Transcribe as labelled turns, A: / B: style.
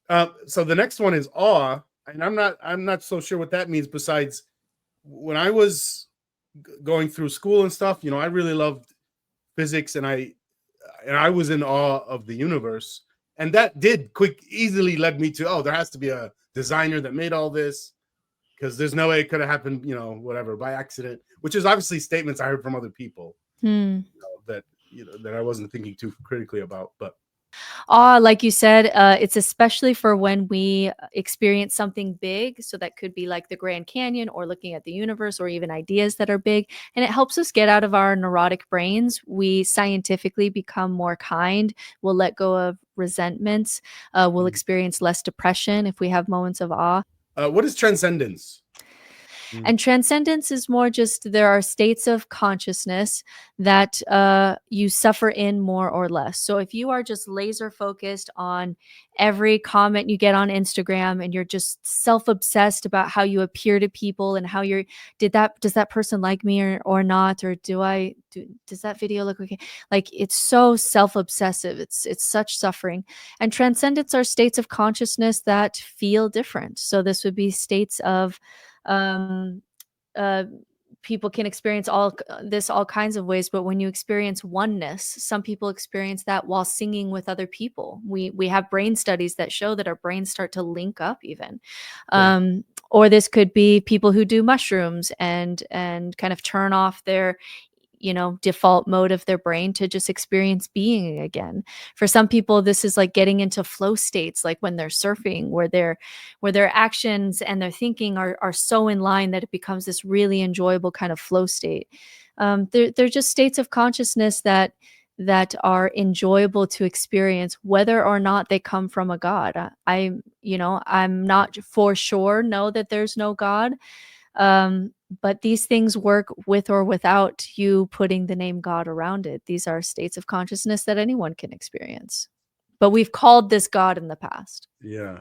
A: So the next one is awe, and I'm not so sure what that means. Besides, when I was going through school and stuff, I really loved physics, and I was in awe of the universe, and that did easily led me to, oh, there has to be a designer that made all this, because there's no way it could have happened, whatever, by accident. Which is obviously statements I heard from other people,
B: Hmm.
A: that that I wasn't thinking too critically about, but.
B: Awe, like you said, it's especially for when we experience something big. So that could be like the Grand Canyon or looking at the universe or even ideas that are big. And it helps us get out of our neurotic brains. We scientifically become more kind. We'll let go of resentments. We'll experience less depression if we have moments of awe.
A: What is transcendence?
B: And transcendence is more just there are states of consciousness that you suffer in more or less. So if you are just laser focused on every comment you get on Instagram and you're just self-obsessed about how you appear to people and how you're does that person like me or not, or does that video look okay? Like it's so self-obsessive. It's such suffering. And transcendence are states of consciousness that feel different. So this would be states of um, uh, people can experience all kinds of ways, but when you experience oneness, some people experience that while singing with other people. We have brain studies that show that our brains start to link up even.
A: Yeah.
B: Or this could be people who do mushrooms and kind of turn off their default mode of their brain to just experience being again. For some people, this is like getting into flow states, like when they're surfing, where their actions and their thinking are so in line that it becomes this really enjoyable kind of flow state. They're just states of consciousness that are enjoyable to experience, whether or not they come from a god. I'm not for sure know that there's no god, but these things work with or without you putting the name God around it. These are states of consciousness that anyone can experience. But we've called this God in the past.
A: Yeah.